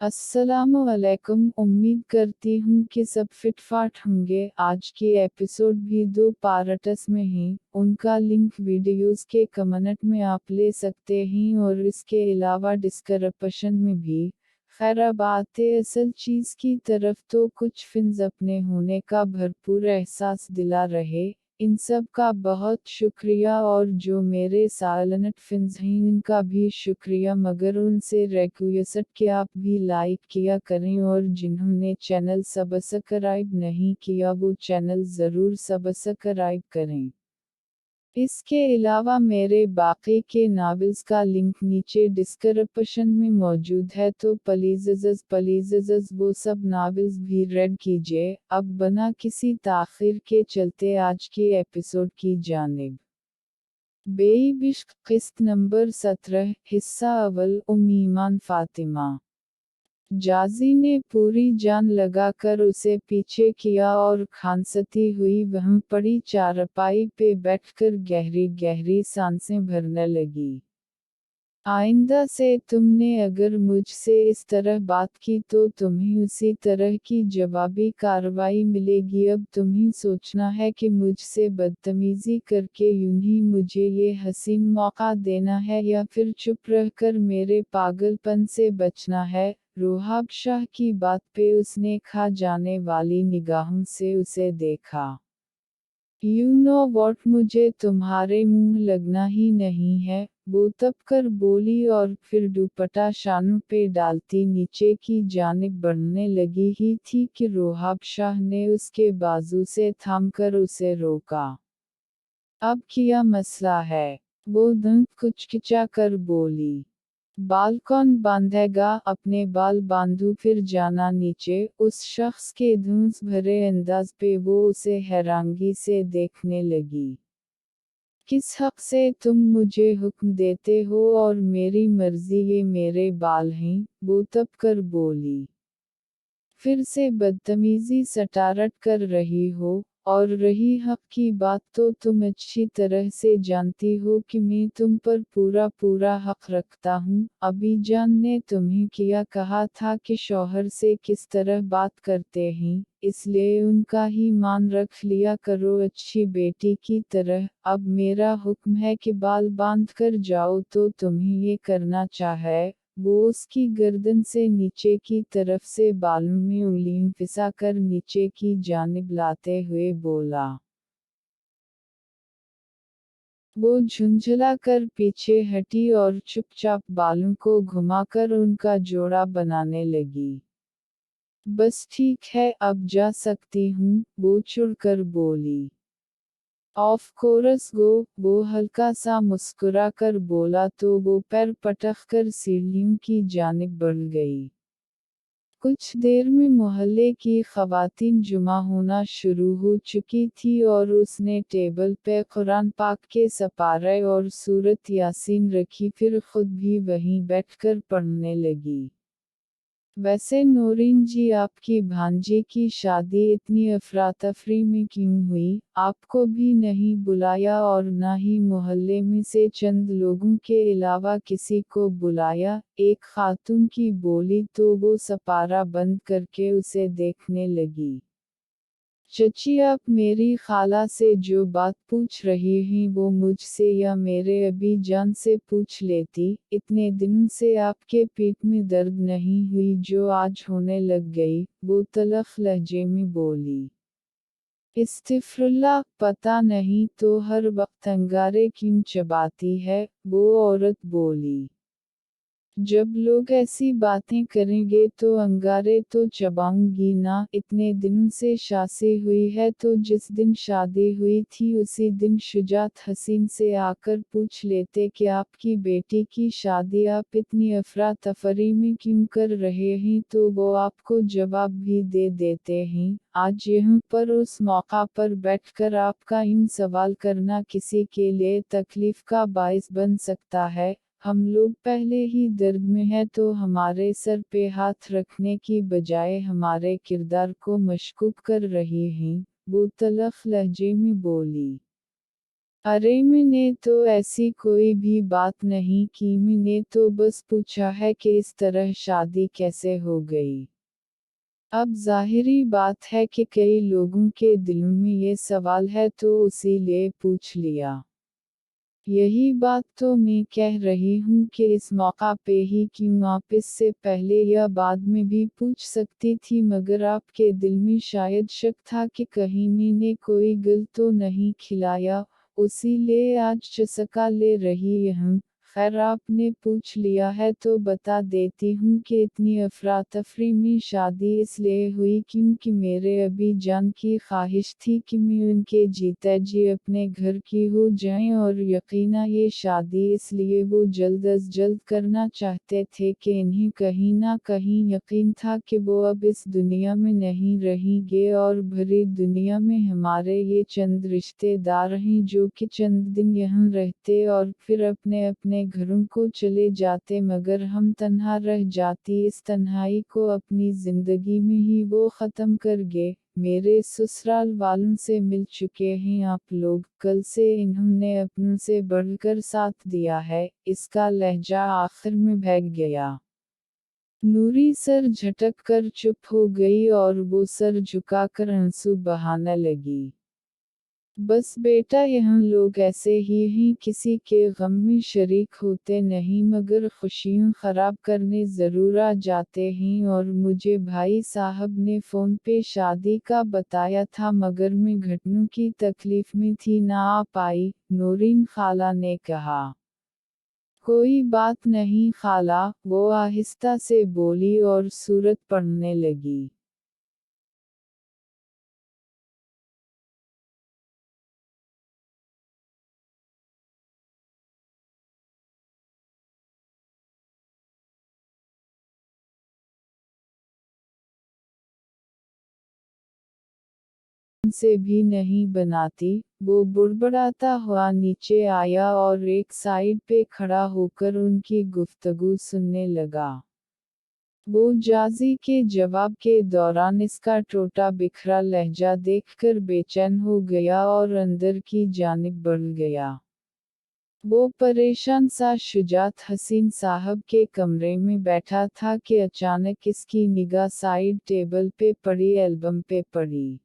अस्सलामुअलैकुम। उम्मीद करती हूँ कि सब फिट-फाट होंगे। आज की एपिसोड भी 2 पार्ट्स में है। उनका लिंक वीडियोस के कमेंट में आप ले सकते हैं और इसके अलावा डिस्क्रिप्शन में भी। खैर अब आते असल चीज़ की तरफ, तो कुछ फिल्म्स अपने होने का भरपूर एहसास दिला रहे। इन सब का बहुत शुक्रिया, और जो मेरे साइलेंट फैंस हैं उनका भी शुक्रिया, मगर उनसे रिक्वेस्ट कि आप भी लाइक किया करें, और जिन्होंने चैनल सब्सक्राइब नहीं किया वो चैनल ज़रूर सब्सक्राइब करें। इसके अलावा मेरे बाकी के नावल्स का लिंक नीचे डिस्क्रिप्शन में मौजूद है, तो प्लीज़ वो सब नावल्स भी रेड कीजिए। अब बिना किसी ताख़ीर के चलते आज की एपिसोड की जानिब। बेइश्क किस्त नंबर 17, हिस्सा अव्वल। ईमान फातिमा। जाज़ी ने पूरी जान लगाकर उसे पीछे किया और खांसती हुई वहीं पड़ी चारपाई पे बैठकर गहरी गहरी सांसें भरने लगी। आइंदा से तुमने अगर मुझसे इस तरह बात की तो तुम्हें उसी तरह की जवाबी कार्रवाई मिलेगी। अब तुम्हें सोचना है कि मुझसे बदतमीज़ी करके यूं ही मुझे ये हसीन मौका देना है, या फिर चुप रहकर मेरे पागलपन से बचना है। रोहाब शाह की बात पे उसने खा जाने वाली निगाहों से उसे देखा। यू नो वॉट, मुझे तुम्हारे मुंह लगना ही नहीं है, वो तब कर बोली, और फिर दुपट्टा शानों पे डालती नीचे की जानिब बढ़ने लगी ही थी कि रोहाब शाह ने उसके बाजू से थामकर उसे रोका। अब क्या मसला है? वो धुन कुचकिचा कर बोली। बाल कौन बांधेगा? अपने बाल बांधू, फिर जाना नीचे। उस शख्स के धूंस भरे अंदाज पे वो उसे हैरानगी से देखने लगी। किस हक से तुम मुझे हुक्म देते हो, और मेरी मर्जी, ये मेरे बाल हैं? वो तब कर बोली। फिर से बदतमीजी सटारट कर रही हो, और रही हक की बात, तो तुम अच्छी तरह से जानती हो कि मैं तुम पर पूरा पूरा हक रखता हूँ। अभी जान ने तुम्हें क्या कहा था कि शौहर से किस तरह बात करते हैं, इसलिए उनका ही मान रख लिया करो अच्छी बेटी की तरह। अब मेरा हुक्म है कि बाल बांध कर जाओ, तो तुम्हें ये करना चाहे। वो उसकी गर्दन से नीचे की तरफ से बालों में उंगलियां फिसाकर नीचे की जानिब लाते हुए बोला। वो झुंझला कर पीछे हटी और चुपचाप बालों को घुमाकर उनका जोड़ा बनाने लगी। बस ठीक है, अब जा सकती हूँ, वो चिढ़कर बोली। ऑफ कोर्स गो, वो हल्का सा मुस्कुरा कर बोला, तो वो पैर पटक कर सीढ़ियों की जानिब बढ़ गई। कुछ देर में मोहल्ले की ख़वातीन जुमा होना शुरू हो चुकी थी, और उसने टेबल पे कुरान पाक के सपारे और सूरत यासीन रखी, फिर खुद भी वहीं बैठकर पढ़ने लगी। वैसे नौरीन जी, आपकी भांजी की शादी इतनी अफरा-तफरी में क्यों हुई? आपको भी नहीं बुलाया, और न ही मोहल्ले में से चंद लोगों के अलावा किसी को बुलाया? एक खातून की बोली, तो वो सपारा बंद करके उसे देखने लगी। चची, आप मेरी खाला से जो बात पूछ रही हैं वो मुझसे या मेरे अबी जान से पूछ लेती। इतने दिनों से आपके पेट में दर्द नहीं हुई जो आज होने लग गई, वो तलख लहजे में बोली। इस्तिग़फ़िरुल्लाह, पता नहीं तो हर वक्त अंगारे क्यों चबाती है, वो औरत बोली। जब लोग ऐसी बातें करेंगे तो अंगारे तो चबाऊंगी ना। इतने दिनों से शादी हुई है, तो जिस दिन शादी हुई थी उसी दिन शुजात हसीन से आकर पूछ लेते कि आपकी बेटी की शादी आप इतनी अफरा तफरी में क्यों कर रहे हैं, तो वो आपको जवाब भी दे देते हैं। आज यहाँ पर उस मौका पर बैठकर आपका इन सवाल करना किसी के लिए तकलीफ का बाइस बन सकता है। हम लोग पहले ही दर्द में हैं, तो हमारे सर पे हाथ रखने की बजाय हमारे किरदार को मशकूक कर रही हैं, वो तलख लहजे में बोली। अरे मैंने तो ऐसी कोई भी बात नहीं की, मैंने तो बस पूछा है कि इस तरह शादी कैसे हो गई। अब ज़ाहिरी बात है कि कई लोगों के दिलों में ये सवाल है तो उसीलिए पूछ लिया। यही बात तो मैं कह रही हूँ कि इस मौका पे ही क्यों आप इससे पहले या बाद में भी पूछ सकती थी, मगर आपके दिल में शायद शक था कि कहीं मैंने कोई गल तो नहीं खिलाया, उसीलिए आज चसका ले रही हूँ। खैर आपने पूछ लिया है तो बता देती हूँ कि इतनी अफरा तफरी में शादी इसलिए हुई क्योंकि मेरे अभी जान की ख्वाहिश थी कि मैं उनके जीते जी अपने घर की हो जाएं, और यकीना ये शादी इसलिए वो जल्द अज जल्द करना चाहते थे कि इन्हें कहीं ना कहीं यकीन था कि वो अब इस दुनिया में नहीं रहेंगे और भरी दुनिया में हमारे ये चंद रिश्तेदार हैं जो कि चंद दिन यहाँ रहते और फिर अपने अपने घरों को चले जाते, मगर हम तन्हा रह जाती। इस तन्हाई को अपनी जिंदगी में ही वो ख़त्म कर गए। मेरे ससुराल वालों से मिल चुके हैं आप लोग, कल से इन्होंने अपनों से बढ़कर साथ दिया है। इसका लहजा आखिर में भग गया। नूरी सर झटक कर चुप हो गई और वो सर झुकाकर आंसू बहाने लगी। बस बेटा यहाँ लोग ऐसे ही हैं, किसी के गम में शरीक होते नहीं मगर खुशियाँ खराब करने ज़रूर आ जाते हैं, और मुझे भाई साहब ने फ़ोन पे शादी का बताया था मगर मैं घटनों की तकलीफ़ में थी ना आ पाई। नूरीन खाला ने कहा। कोई बात नहीं खाला, वो आहिस्ता से बोली और सूरत पढ़ने लगी। से भी नहीं बनाती, वो बुड़बड़ाता हुआ नीचे आया और एक साइड पे खड़ा होकर उनकी गुफ्तगू सुनने लगा। वो जाजी के जवाब के दौरान इसका टूटा बिखरा लहजा देखकर बेचैन हो गया और अंदर की जानिब बढ़ गया। वो परेशान सा शुजात हसीन साहब के कमरे में बैठा था कि अचानक इसकी निगाह साइड टेबल पे पड़ी एल्बम पे पड़ी।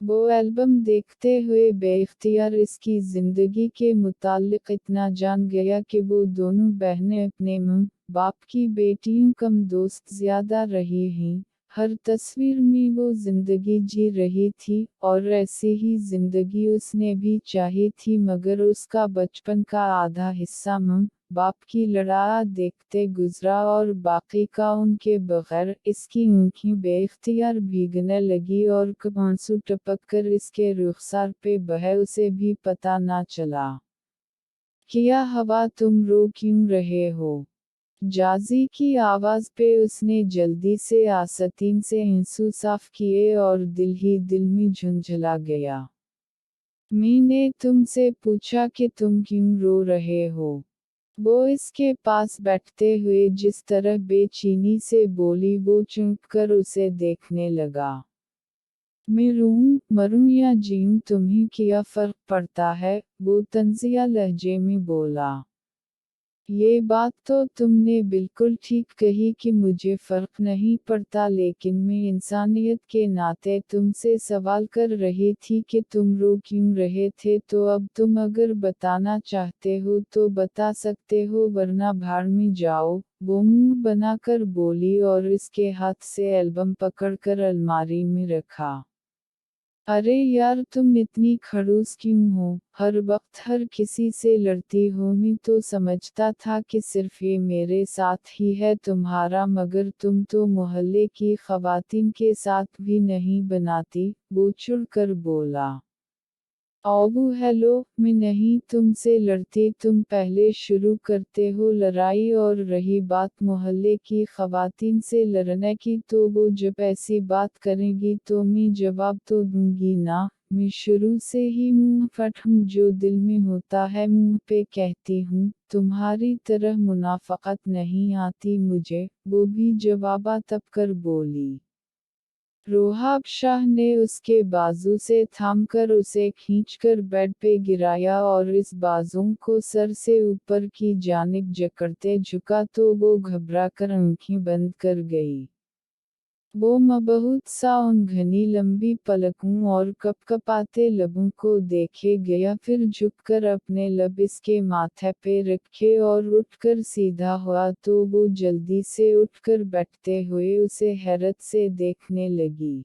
वो एल्बम देखते हुए बेइख्तियार इसकी जिंदगी के मुताल्लिक इतना जान गया कि वो दोनों बहनें अपने माँ बाप की बेटियों कम दोस्त ज्यादा रही हैं। हर तस्वीर में वो जिंदगी जी रही थी, और ऐसी ही जिंदगी उसने भी चाही थी, मगर उसका बचपन का आधा हिस्सा माँ बाप की लड़ाई देखते गुजरा और बाकी का उनके बगैर। इसकी आँखें बेइख्तियार भीगने लगी और कब आंसू टपक कर इसके रुखसार पे बहे उसे भी पता ना चला। किया हवा तुम रो क्यों रहे हो? जाजी की आवाज पे उसने जल्दी से आस्तीन से आंसू साफ किए और दिल ही दिल में झुंझला गया। मैंने तुमसे पूछा कि तुम क्यों रो रहे हो? वो इसके पास बैठते हुए जिस तरह बेचैनी से बोली, वो चौंक कर उसे देखने लगा। मैं रूं, मरूं या जीऊं तुम्हें क्या फर्क पड़ता है? वो तंजिया लहजे में बोला। ये बात तो तुमने बिल्कुल ठीक कही कि मुझे फर्क नहीं पड़ता, लेकिन मैं इंसानियत के नाते तुमसे सवाल कर रही थी कि तुम रो क्यों रहे थे, तो अब तुम अगर बताना चाहते हो तो बता सकते हो, वरना भाड़ में जाओ। वो मुंह बनाकर बोली और इसके हाथ से एल्बम पकड़कर अलमारी में रखा। अरे यार तुम इतनी खड़ूस क्यों हो? हर वक्त हर किसी से लड़ती हो। मैं तो समझता था कि सिर्फ ये मेरे साथ ही है तुम्हारा, मगर तुम तो मोहल्ले की खवातीन के साथ भी नहीं बनाती। वो चिढ़ कर बोला। ओबू हेलो, मैं नहीं तुमसे लड़ती, तुम पहले शुरू करते हो लड़ाई, और रही बात मोहल्ले की खवातीन से लड़ने की, तो वो जब ऐसी बात करेंगी तो मैं जवाब तो दूंगी ना। मैं शुरू से ही मुंह फट हूँ, जो दिल में होता है मुंह पे कहती हूँ। तुम्हारी तरह मुनाफकत नहीं आती मुझे, वो भी जवाबा तब कर बोली। रोहाब शाह ने उसके बाजू से थामकर उसे खींचकर बेड पे गिराया और इस बाजों को सर से ऊपर की जानिब जकड़ते झुका तो वो घबराकर आंखें बंद कर गई। वो मबहूत सा उन घनी लंबी पलकों और कपकपाते लबों को देखे गया, फिर झुककर अपने लब इसके माथे पे रखे और उठकर सीधा हुआ तो वो जल्दी से उठकर बैठते हुए उसे हैरत से देखने लगी।